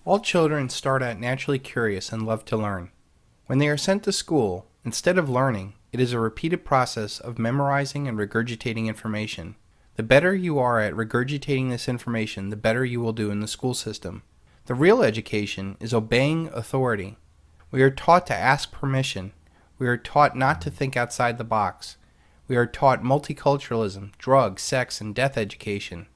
All children start out naturally curious and love to learn. When they are sent to school, instead of learning, it is a repeated process of memorizing and regurgitating information. The better you are at regurgitating this information, the better you will do in the school system. The real education is obeying authority. We are taught to ask permission. We are taught not to think outside the box. We are taught multiculturalism, drug, sex, and death education.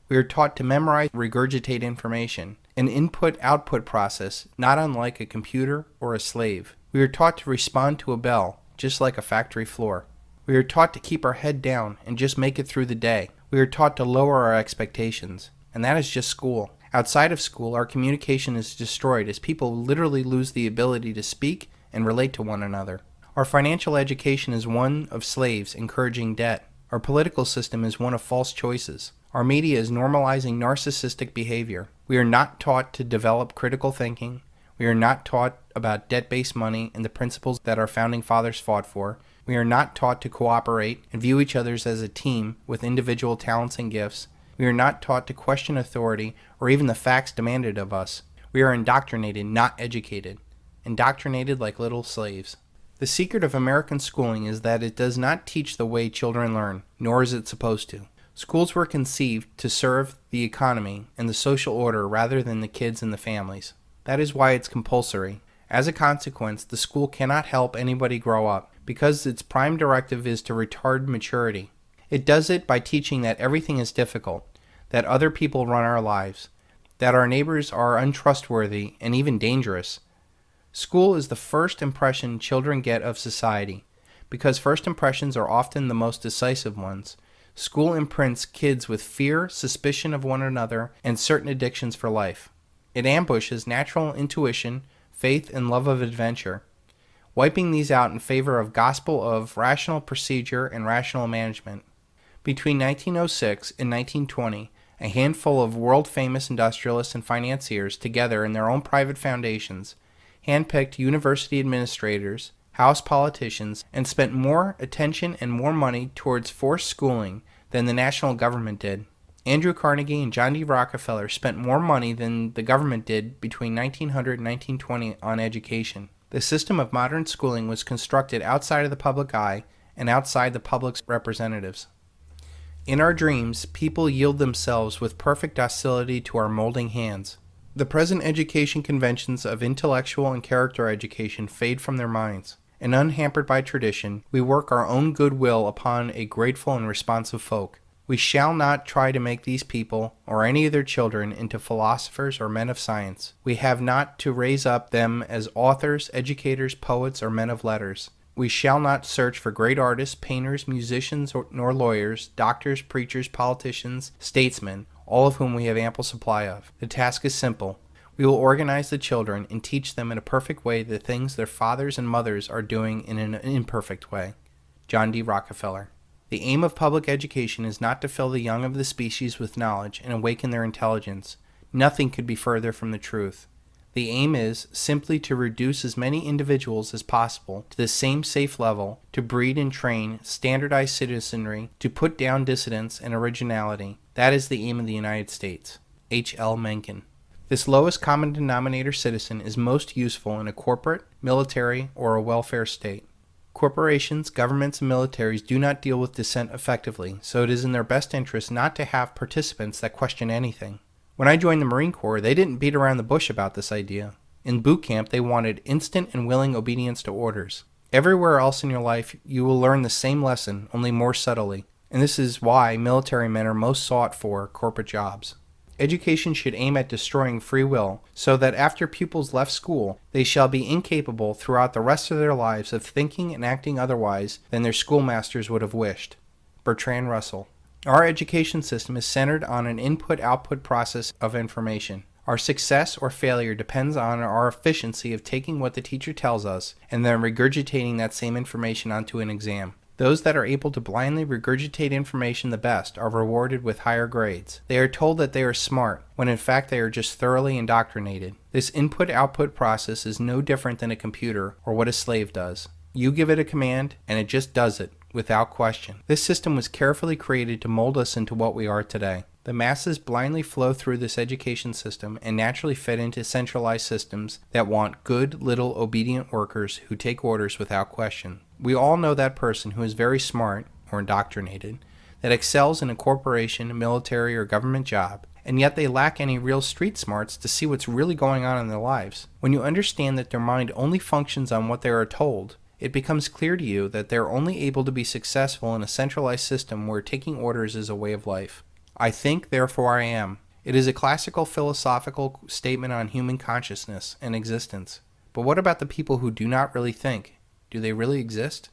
We are taught to memorize and regurgitate information, an input-output process not unlike a computer or a slave. We are taught to respond to a bell, just like a factory floor. We are taught to keep our head down and just make it through the day. We are taught to lower our expectations, and that is just school. Outside of school, our communication is destroyed as people literally lose the ability to speak and relate to one another. Our financial education is one of slaves encouraging debt. Our political system is one of false choices. Our media is normalizing narcissistic behavior. We are not taught to develop critical thinking. We are not taught about debt-based money and the principles that our founding fathers fought for. We are not taught to cooperate and view each other as a team with individual talents and gifts. We are not taught to question authority or even the facts demanded of us. We are indoctrinated, not educated. Indoctrinated like little slaves. The secret of American schooling is that it does not teach the way children learn, nor is it supposed to. Schools were conceived to serve the economy and the social order rather than the kids and the families. That is why it's compulsory. As a consequence, the school cannot help anybody grow up, because its prime directive is to retard maturity. It does it by teaching that everything is difficult, that other people run our lives, that our neighbors are untrustworthy and even dangerous. School is the first impression children get of society. Because first impressions are often the most decisive ones, school imprints kids with fear, suspicion of one another, and certain addictions for life. It ambushes natural intuition, faith, and love of adventure, wiping these out in favor of gospel of rational procedure and rational management. Between 1906 and 1920, a handful of world-famous industrialists and financiers together in their own private foundations handpicked university administrators, House politicians, and spent more attention and more money towards forced schooling than the national government did. Andrew Carnegie and John D. Rockefeller spent more money than the government did between 1900 and 1920 on education. The system of modern schooling was constructed outside of the public eye and outside the public's representatives. In our dreams, people yield themselves with perfect docility to our molding hands. The present education conventions of intellectual and character education fade from their minds, and unhampered by tradition, we work our own goodwill upon a grateful and responsive folk. We shall not try to make these people, or any of their children, into philosophers or men of science. We have not to raise up them as authors, educators, poets, or men of letters. We shall not search for great artists, painters, musicians, nor lawyers, doctors, preachers, politicians, statesmen, all of whom we have ample supply of. The task is simple. We will organize the children and teach them in a perfect way the things their fathers and mothers are doing in an imperfect way. John D. Rockefeller. The aim of public education is not to fill the young of the species with knowledge and awaken their intelligence. Nothing could be further from the truth. The aim is simply to reduce as many individuals as possible to the same safe level, to breed and train standardized citizenry, to put down dissidence and originality. That is the aim of the United States. H. L. Mencken. This lowest common denominator citizen is most useful in a corporate, military, or a welfare state. Corporations, governments, and militaries do not deal with dissent effectively, so it is in their best interest not to have participants that question anything. When I joined the Marine Corps, they didn't beat around the bush about this idea. In boot camp, they wanted instant and willing obedience to orders. Everywhere else in your life, you will learn the same lesson, only more subtly, and this is why military men are most sought for corporate jobs. Education should aim at destroying free will, so that after pupils left school, they shall be incapable throughout the rest of their lives of thinking and acting otherwise than their schoolmasters would have wished. Bertrand Russell. Our education system is centered on an input-output process of information. Our success or failure depends on our efficiency of taking what the teacher tells us and then regurgitating that same information onto an exam. Those that are able to blindly regurgitate information the best are rewarded with higher grades. They are told that they are smart, when in fact they are just thoroughly indoctrinated. This input-output process is no different than a computer or what a slave does. You give it a command, and it just does it, without question. This system was carefully created to mold us into what we are today. The masses blindly flow through this education system and naturally fit into centralized systems that want good, little, obedient workers who take orders without question. We all know that person who is very smart, or indoctrinated, that excels in a corporation, military, or government job, and yet they lack any real street smarts to see what's really going on in their lives. When you understand that their mind only functions on what they are told, it becomes clear to you that they are only able to be successful in a centralized system where taking orders is a way of life. I think, therefore I am. It is a classical philosophical statement on human consciousness and existence. But what about the people who do not really think? Do they really exist?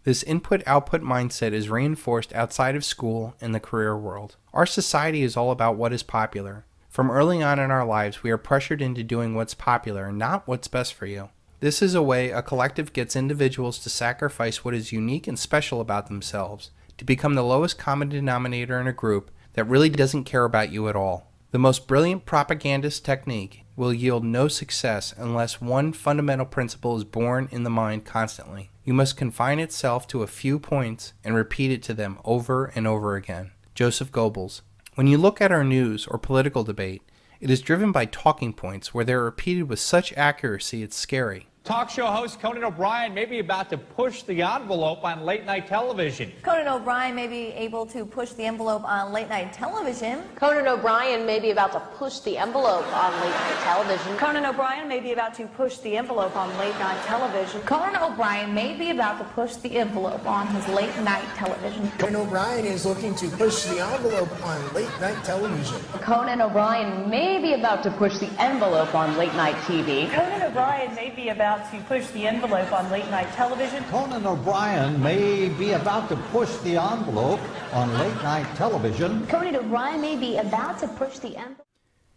This input-output mindset is reinforced outside of school and the career world. Our society is all about what is popular. From early on in our lives, we are pressured into doing what's popular and not what's best for you. This is a way a collective gets individuals to sacrifice what is unique and special about themselves, to become the lowest common denominator in a group that really doesn't care about you at all. The most brilliant propagandist technique will yield no success unless one fundamental principle is born in the mind constantly. You must confine itself to a few points and repeat it to them over and over again. Joseph Goebbels. When you look at our news or political debate, it is driven by talking points where they are repeated with such accuracy it's scary. Talk show host Conan O'Brien may be about to push the envelope on late-night television. Conan O'Brien may be able to push the envelope on late-night television. Conan O'Brien may be about to push the envelope on late-night television. Conan O'Brien may be about to push the envelope on late-night television. Conan O'Brien may be about to push the envelope on his late-night television. Conan O'Brien is looking to push the envelope on late-night television. Conan O'Brien may be about to push the envelope on late-night TV. Conan O'Brien may be about to push the envelope on late-night television. Conan O'Brien may be about to push the envelope on late-night television. Conan O'Brien may be about to push the envelope.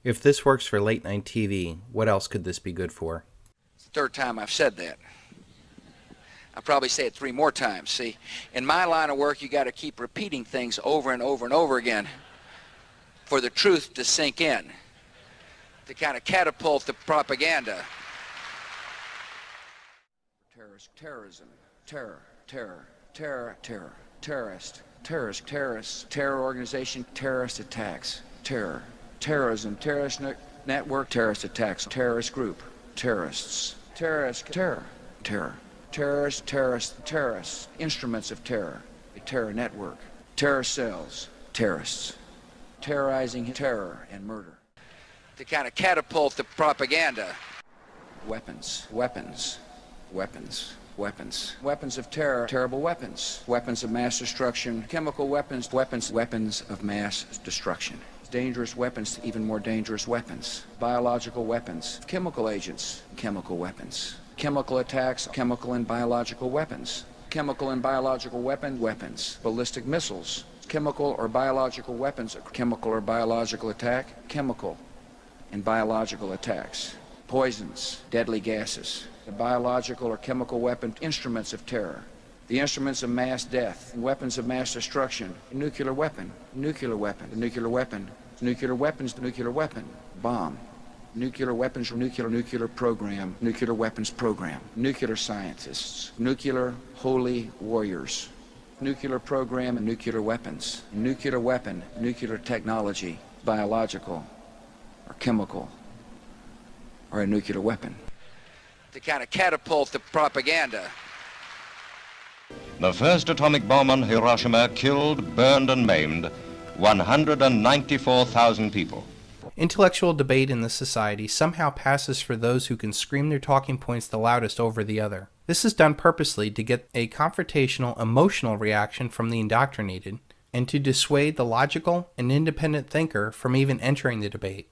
If this works for late-night TV, what else could this be good for? It's the third time I've said that. I'll probably say it 3 more times. See, in my line of work, you got to keep repeating things over and over and over again for the truth to sink in, to kind of catapult the propaganda. Terrorism, terror, terrorist, terror organization, terrorist attacks, terrorism, terrorist network, terrorist attacks, terrorist group, terrorists, terrorists, instruments of terror, a terror network, terror cells, terrorists, terrorizing terror and murder. To kind of catapult the propaganda. Weapons of terror, terrible weapons of mass destruction, chemical weapons of mass destruction, dangerous weapons, even more dangerous weapons, biological weapons, chemical agents, chemical weapons, chemical attacks, chemical and biological weapons, weapons, ballistic missiles, chemical or biological weapons, chemical or biological attack, chemical and biological attacks, poisons, deadly gases, the biological or chemical weapon, instruments of terror, the instruments of mass death, weapons of mass destruction, nuclear weapon, bomb, nuclear weapons, nuclear program, nuclear weapons program, nuclear scientists, nuclear holy warriors, nuclear program and nuclear weapons, nuclear weapon, nuclear technology, biological or chemical or a nuclear weapon. To kind of catapult the propaganda. The first atomic bomb on Hiroshima killed, burned, and maimed 194,000 people. Intellectual debate in this society somehow passes for those who can scream their talking points the loudest over the other. This is done purposely to get a confrontational, emotional reaction from the indoctrinated, and to dissuade the logical and independent thinker from even entering the debate.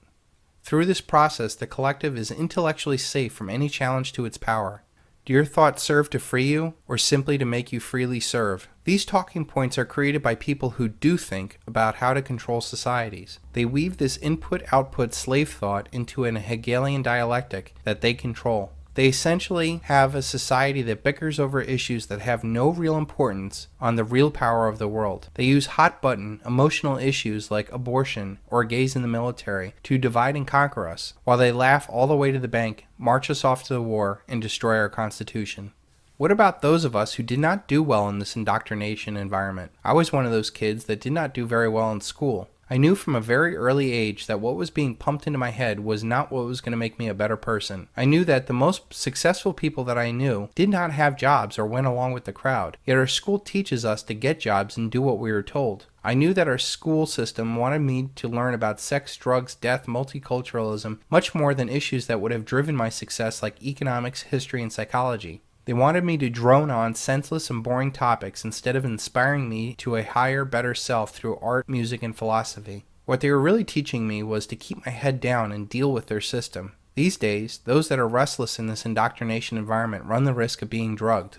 Through this process, the collective is intellectually safe from any challenge to its power. Do your thoughts serve to free you, or simply to make you freely serve? These talking points are created by people who do think about how to control societies. They weave this input-output slave thought into an Hegelian dialectic that they control. They essentially have a society that bickers over issues that have no real importance on the real power of the world. They use hot-button, emotional issues like abortion or gays in the military to divide and conquer us, while they laugh all the way to the bank, march us off to the war, and destroy our Constitution. What about those of us who did not do well in this indoctrination environment? I was one of those kids that did not do very well in school. I knew from a very early age that what was being pumped into my head was not what was going to make me a better person. I knew that the most successful people that I knew did not have jobs or went along with the crowd, yet our school teaches us to get jobs and do what we were told. I knew that our school system wanted me to learn about sex, drugs, death, multiculturalism, much more than issues that would have driven my success like economics, history, and psychology. They wanted me to drone on senseless and boring topics instead of inspiring me to a higher, better self through art, music, and philosophy. What they were really teaching me was to keep my head down and deal with their system. These days, those that are restless in this indoctrination environment run the risk of being drugged.